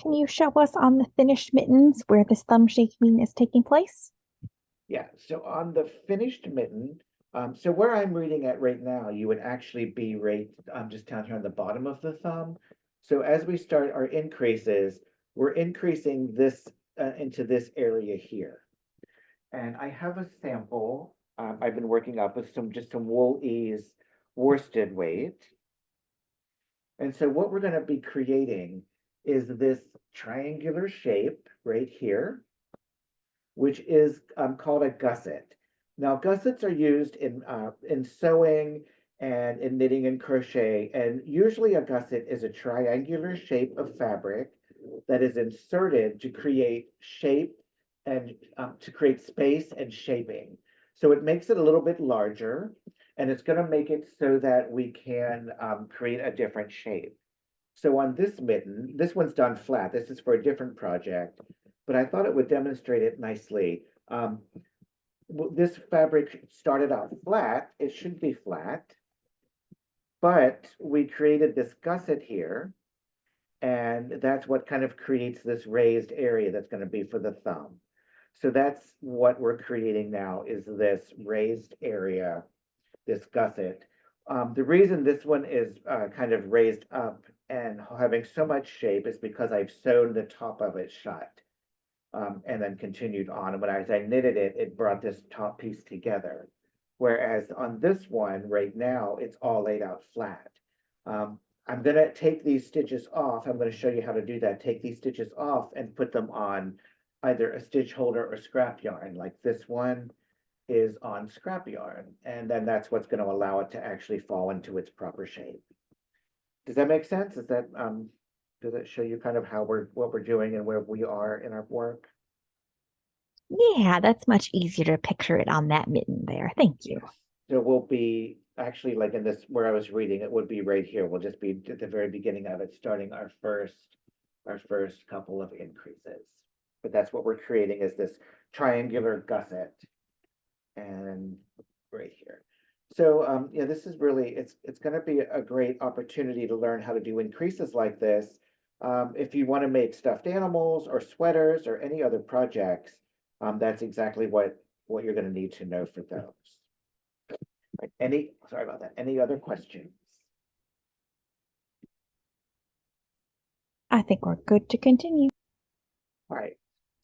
Can you show us on the finished mittens where this thumb shaking is taking place? Yeah, so on the finished mitten, so where I'm reading at right now, you would actually be right just down here on the bottom of the thumb. So as we start our increases, we're increasing this into this area here. And I have a sample I've been working up with some wool ease worsted weight. And so what we're going to be creating is this triangular shape right here, which is called a gusset. Now, gussets are used in sewing and in knitting and crochet, and usually a gusset is a triangular shape of fabric that is inserted to create shape and to create space and shaping. So it makes it a little bit larger, and it's going to make it so that we can create a different shape. So on this mitten, this one's done flat. This is for a different project, but I thought it would demonstrate it nicely. This fabric started out flat. It should be flat, but we created this gusset here, and that's what kind of creates this raised area that's going to be for the thumb. So that's what we're creating now is this raised area, this gusset. The reason this one is kind of raised up and having so much shape is because I've sewn the top of it shut and then continued on. And as I knitted it, it brought this top piece together. Whereas on this one right now, it's all laid out flat. I'm going to take these stitches off. I'm going to show you how to do that. Take these stitches off and put them on either a stitch holder or scrap yarn. Like this one is on scrap yarn. And then that's what's going to allow it to actually fall into its proper shape. Does that make sense? Does it show you kind of what we're doing and where we are in our work? Yeah, that's much easier to picture it on that mitten there. Thank you. Yes. So we'll be actually like in this where I was reading, it would be right here. We'll just be at the very beginning of it, starting our first couple of increases. But that's what we're creating is this triangular gusset. And right here. So yeah, this is really it's going to be a great opportunity to learn how to do increases like this. If you want to make stuffed animals or sweaters or any other projects, that's exactly what you're going to need to know for those. Right. Sorry about that. Any other questions? I think we're good to continue. All right.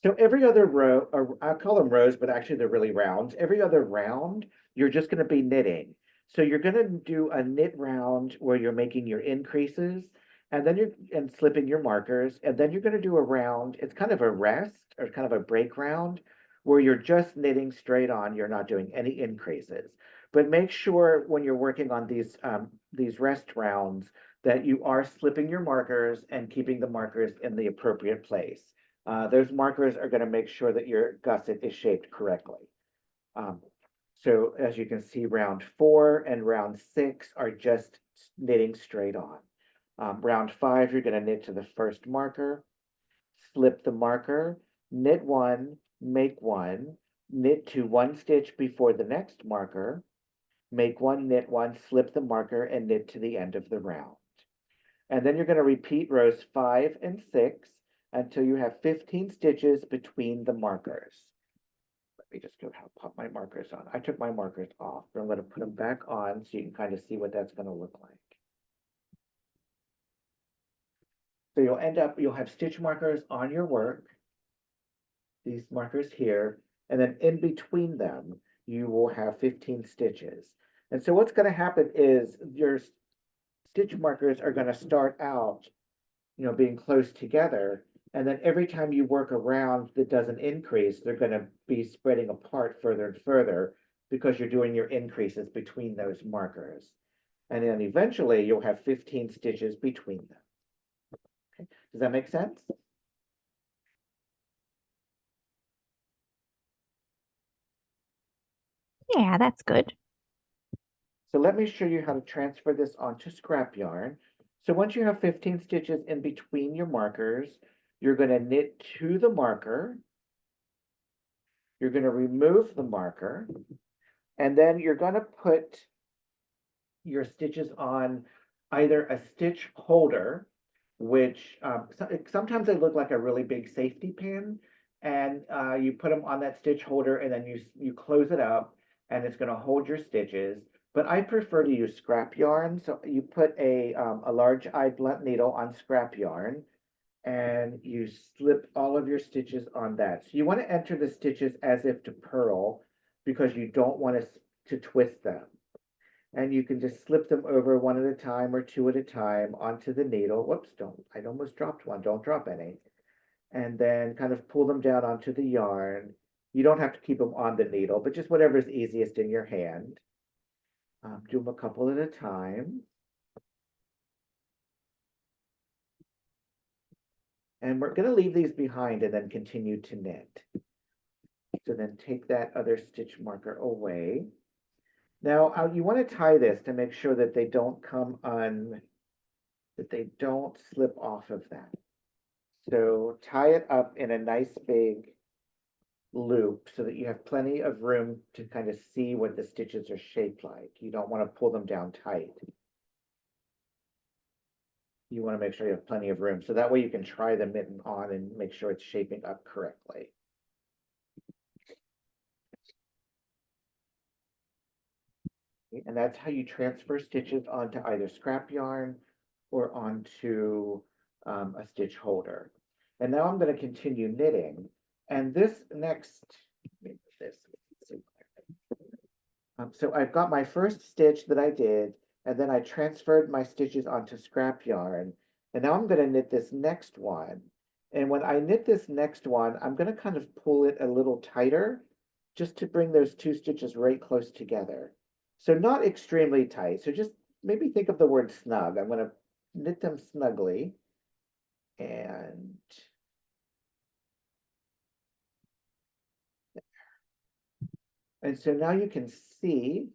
So every other row, or I call them rows, but actually they're really rounds. Every other round, you're just going to be knitting. So you're going to do a knit round where you're making your increases, and then you're slipping your markers, and then you're going to do a round. It's kind of a rest or kind of a break round where you're just knitting straight on. You're not doing any increases. But make sure when you're working on these rest rounds that you are slipping your markers and keeping the markers in the appropriate place. Those markers are going to make sure that your gusset is shaped correctly. So as you can see, round 4 and round 6 are just knitting straight on. Round 5, you're going to knit to the first marker, slip the marker, knit 1, make 1, knit to 1 stitch before the next marker, make 1, knit 1, slip the marker, and knit to the end of the round. And then you're going to repeat rows 5 and 6 until you have 15 stitches between the markers. Let me just go pop my markers on. I took my markers off, but I'm going to put them back on so you can kind of see what that's going to look like. So you'll have stitch markers on your work, these markers here, and then in between them, you will have 15 stitches. And so what's going to happen is your stitch markers are going to start out, being close together. And then every time you work around that doesn't increase, they're going to be spreading apart further and further because you're doing your increases between those markers. And then eventually you'll have 15 stitches between them. Okay. Does that make sense? Yeah, that's good. So let me show you how to transfer this onto scrap yarn. So once you have 15 stitches in between your markers, you're going to knit to the marker. You're going to remove the marker. And then you're going to put your stitches on either a stitch holder, which sometimes they look like a really big safety pin, and you put them on that stitch holder, and then you close it up, and it's going to hold your stitches. But I prefer to use scrap yarn, so you put a large eye blunt needle on scrap yarn, and you slip all of your stitches on that. So you want to enter the stitches as if to purl, because you don't want to twist them. And you can just slip them over one at a time or two at a time onto the needle. Whoops, I almost dropped one. Don't drop any. And then kind of pull them down onto the yarn. You don't have to keep them on the needle, but just whatever's easiest in your hand. Do them a couple at a time. And we're going to leave these behind and then continue to knit. So then take that other stitch marker away. Now you want to tie this to make sure that they don't that they don't slip off of that. So tie it up in a nice big loop so that you have plenty of room to kind of see what the stitches are shaped like. You don't want to pull them down tight. You want to make sure you have plenty of room. So that way you can try the mitten on and make sure it's shaping up correctly. And that's how you transfer stitches onto either scrap yarn or onto a stitch holder. And now I'm going to continue knitting. And this next, so I've got my first stitch that I did, and then I transferred my stitches onto scrap yarn. And now I'm going to knit this next one. And when I knit this next one, I'm going to kind of pull it a little tighter just to bring those two stitches right close together. So not extremely tight. So just maybe think of the word snug. I'm going to knit them snugly. And so now you can see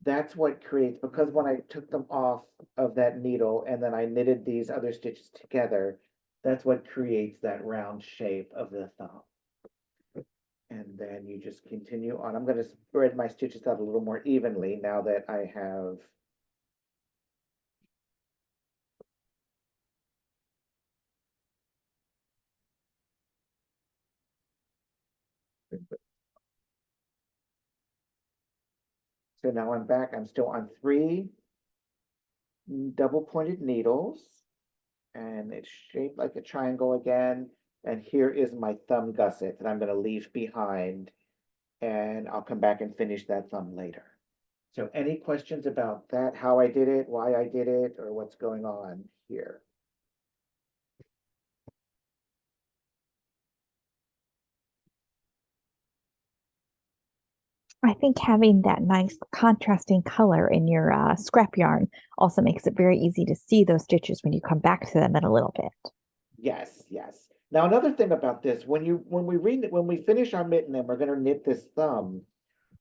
that's what creates, because when I took them off of that needle and then I knitted these other stitches together, that's what creates that round shape of the thumb. And then you just continue on. I'm going to spread my stitches out a little more evenly now that I have so now I'm back. I'm still on 3 double pointed needles, and it's shaped like a triangle again. And here is my thumb gusset that I'm going to leave behind, and I'll come back and finish that thumb later. So any questions about that, how I did it, why I did it, or what's going on here? I think having that nice contrasting color in your scrap yarn also makes it very easy to see those stitches when you come back to them in a little bit. Yes, yes. Now another thing about this, when we finish our mitten and we're going to knit this thumb,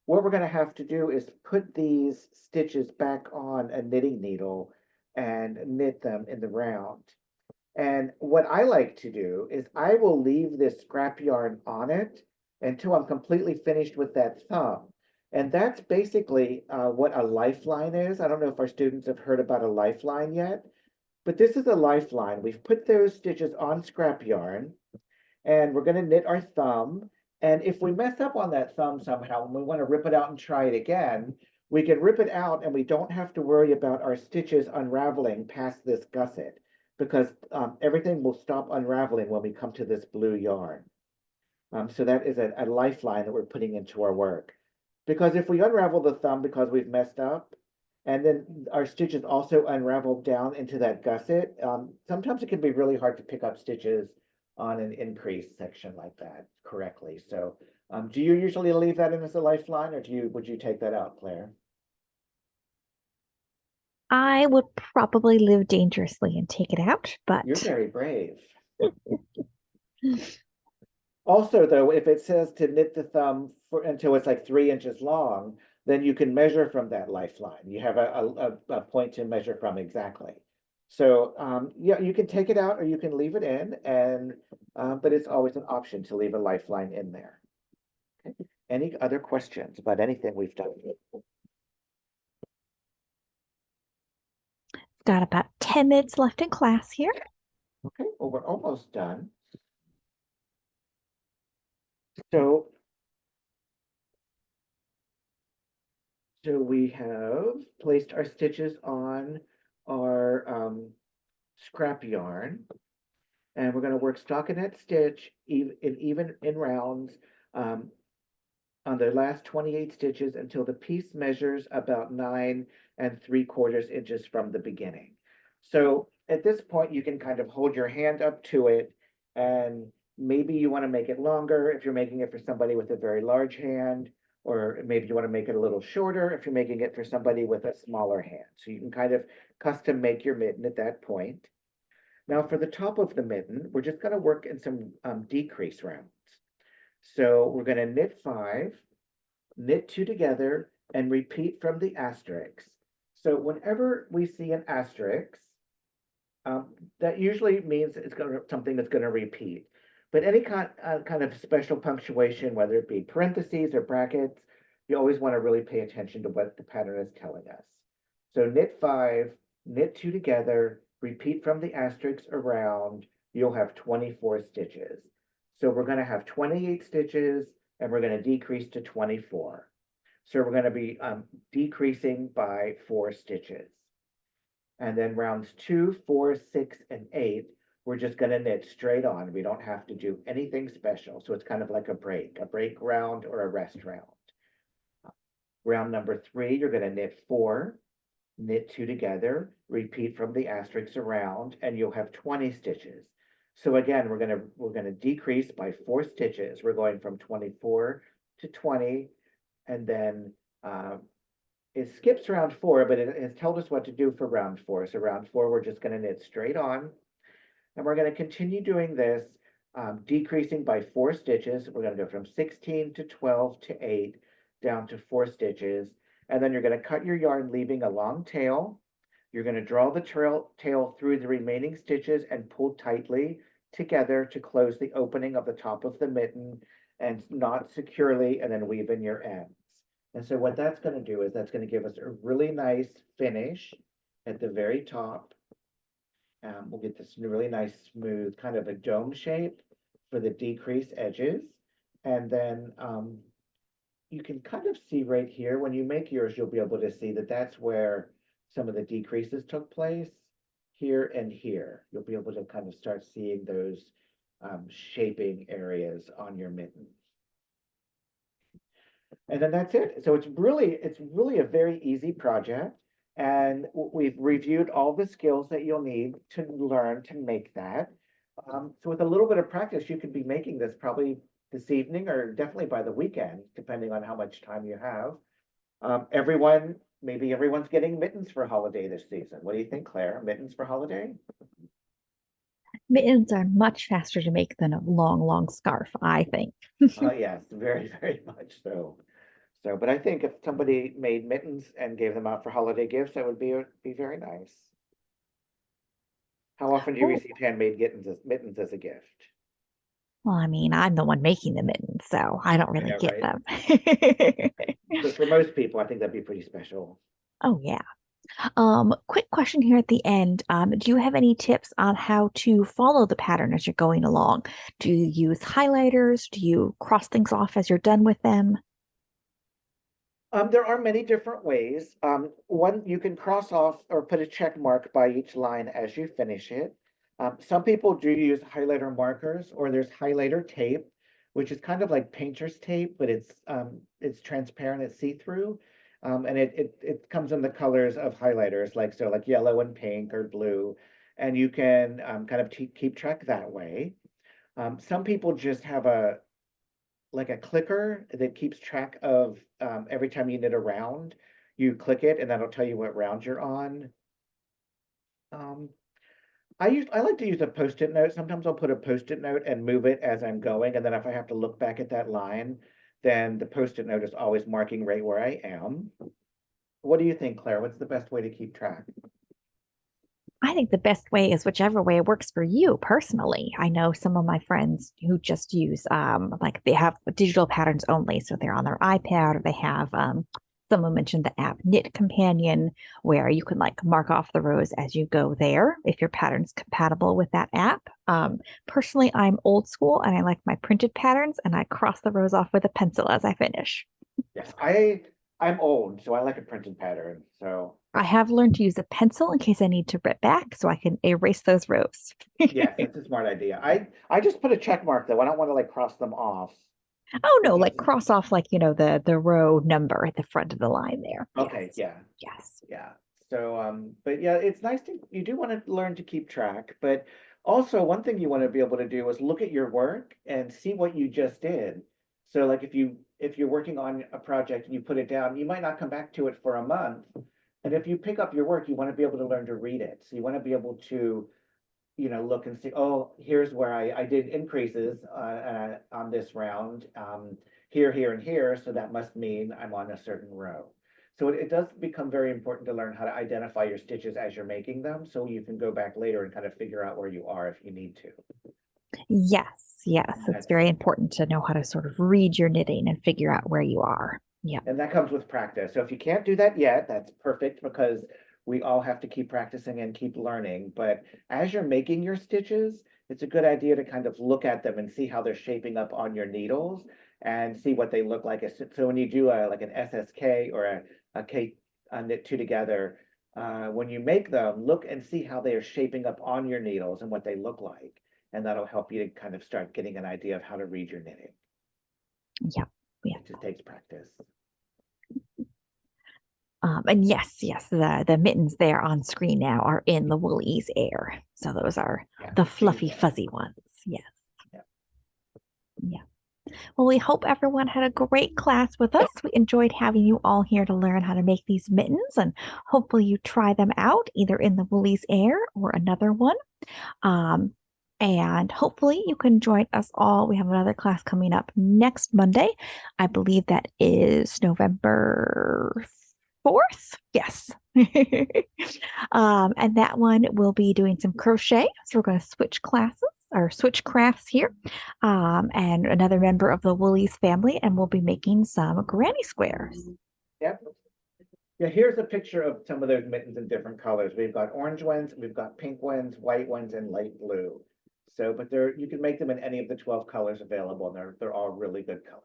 what we're going to have to do is put these stitches back on a knitting needle and knit them in the round. And what I like to do is I will leave this scrap yarn on it until I'm completely finished with that thumb. And that's basically what a lifeline is. I don't know if our students have heard about a lifeline yet, but this is a lifeline. We've put those stitches on scrap yarn, and we're going to knit our thumb. And if we mess up on that thumb somehow and we want to rip it out and try it again, we can rip it out and we don't have to worry about our stitches unraveling past this gusset, because everything will stop unraveling when we come to this blue yarn. So that is a lifeline that we're putting into our work. Because if we unravel the thumb because we've messed up, and then our stitches also unravel down into that gusset, sometimes it can be really hard to pick up stitches on an increase section like that correctly. So do you usually leave that in as a lifeline, or would you take that out, Claire? I would probably live dangerously and take it out, You're but very brave. Also, though, if it says to knit the thumb until it's like 3 inches long, then you can measure from that lifeline. You have a point to measure from exactly. So yeah, you can take it out or you can leave it in, and but it's always an option to leave a lifeline in there. Okay. Any other questions about anything we've done? Got about 10 minutes left in class here. Okay, well, we're almost done. So, so we have placed our stitches on our scrap yarn, and we're going to work stockinette stitch even in rounds um, on the last 28 stitches until the piece measures about 9 3/4 inches from the beginning. So at this point, you can kind of hold your hand up to it, and maybe you want to make it longer if you're making it for somebody with a very large hand, or maybe you want to make it a little shorter if you're making it for somebody with a smaller hand. So you can kind of custom make your mitten at that point. Now for the top of the mitten, we're just going to work in some decrease rounds. So we're going to knit 5, knit 2 together, and repeat from the asterisk. So whenever we see an asterisk, that usually means it's something that's going to repeat. But any kind of special punctuation, whether it be parentheses or brackets, you always want to really pay attention to what the pattern is telling us. So knit 5, knit 2 together, repeat from the asterisk around, you'll have 24 stitches. So we're going to have 28 stitches, and we're going to decrease to 24. So we're going to be decreasing by 4 stitches. And then rounds 2, 4, 6, and 8, we're just going to knit straight on. We don't have to do anything special. So it's kind of like a break round or a rest round. Round number 3, you're going to knit 4, knit 2 together, repeat from the asterisk around, and you'll have 20 stitches. So again, we're going to decrease by 4 stitches. We're going from 24 to 20, and then it skips round 4, but it has told us what to do for round 4. So round 4, we're just going to knit straight on, and we're going to continue doing this, decreasing by 4 stitches. We're going to go from 16 to 12 to 8, down to 4 stitches, and then you're going to cut your yarn, leaving a long tail. You're going to draw the tail through the remaining stitches and pull tightly together to close the opening of the top of the mitten and knot securely, and then weave in your ends. And so what that's going to do is that's going to give us a really nice finish at the very top. We'll get this really nice, smooth, kind of a dome shape for the decrease edges. And then you can kind of see right here, when you make yours, you'll be able to see that that's where some of the decreases took place, here and here. You'll be able to kind of start seeing those shaping areas on your mitten. And then that's it. So it's really a very easy project. And we've reviewed all the skills that you'll need to learn to make that. So with a little bit of practice, you could be making this probably this evening or definitely by the weekend, depending on how much time you have. Maybe everyone's getting mittens for holiday this season. What do you think, Claire? Mittens for holiday? Mittens are much faster to make than a long, long scarf, I think. Yes, very, very much so. So, but I think if somebody made mittens and gave them out for holiday gifts, that would be very nice. How often do you Oh, receive handmade mittens as a gift? well, I mean, I'm the one making the mittens, so I don't I really know, get right? them. But for most people, I think that'd be pretty special. Oh, yeah. Quick question here at the end. Do you have any tips on how to follow the pattern as you're going along? Do you use highlighters? Do you cross things off as you're done with them? There are many different ways. One, you can cross off or put a check mark by each line as you finish it. Some people do use highlighter markers, or there's highlighter tape, which is kind of like painter's tape, but it's transparent, it's see-through. And it comes in the colors of highlighters, like yellow and pink or blue, and you can kind of keep track that way. Some people just have a clicker that keeps track of every time you knit a round, you click it and that'll tell you what round you're on. Um, I like to use a post-it note. Sometimes I'll put a post-it note and move it as I'm going, and then if I have to look back at that line, then the post-it note is always marking right where I am. What do you think, Claire? What's the best way to keep track? I think the best way is whichever way works for you personally. I know some of my friends who just use like they have digital patterns only, so they're on their iPad or they have Someone mentioned the app Knit Companion, where you can like mark off the rows as you go there if your pattern's compatible with that app. Personally, I'm old school and I like my printed patterns, and I cross the rows off with a pencil as I finish. Yes, I'm old, so I like a printed pattern. So I have learned to use a pencil in case I need to rip back so I can erase those rows. yes, that's a smart idea. I just put a check mark though. I don't want to like cross them off. Oh no, like Because cross off like, the row number at the front of the line there. okay, Yes. yeah, Yes. yeah. So but yeah, it's nice to you do want to learn to keep track, but also one thing you want to be able to do is look at your work and see what you just did. So like if you're working on a project and you put it down, you might not come back to it for a month. And if you pick up your work, you want to be able to learn to read it. So you want to be able to look and see, oh, here's where I did increases on this round, here, here, and here. So that must mean I'm on a certain row. So it does become very important to learn how to identify your stitches as you're making them. So you can go back later and kind of figure out where you are if you need to. Yes. Yes. It's That's very important to know how to sort of read your knitting and figure out where you are. Yeah. And that comes with practice. So if you can't do that yet, that's perfect because we all have to keep practicing and keep learning. But as you're making your stitches, it's a good idea to kind of look at them and see how they're shaping up on your needles and see what they look like. So when you do like an SSK or a K knit two together, when you make them, look and see how they are shaping up on your needles and what they look like. And that'll help you to kind of start getting an idea of how to read your knitting. Yeah. Yeah. It just takes practice. And yes, yes, the mittens there on screen now are in the Woolies Air. So those are Yeah, the she's fluffy, fuzzy ones. Yes. yeah. Yeah. Well, we hope everyone had a great class with us. We enjoyed having you all here to learn how to make these mittens, and hopefully you try them out either in the Woolies Air or another one. Um, and hopefully you can join us all. We have another class coming up next Monday. I believe that is November 4th. Yes. And that one will be doing some crochet. So we're going to switch classes or switch crafts here. And another member of the Woolies family, and we'll be making some granny squares. Yep. Yeah, here's a picture of some of those mittens in different colors. We've got orange ones, we've got pink ones, white ones, and light blue. So, but you can make them in any of the 12 colors available, and they're all really good colors.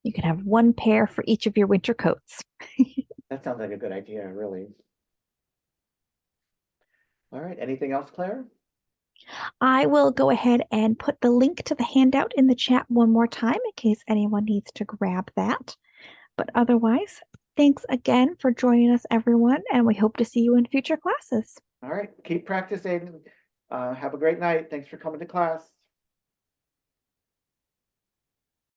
You can have one pair for each of your winter coats. That sounds like a good idea, really. All right, anything else, Claire? I will go ahead and put the link to the handout in the chat one more time in case anyone needs to grab that. But otherwise, thanks again for joining us, everyone, and we hope to see you in future classes. All right, keep practicing. Have a great night. Thanks for coming to class.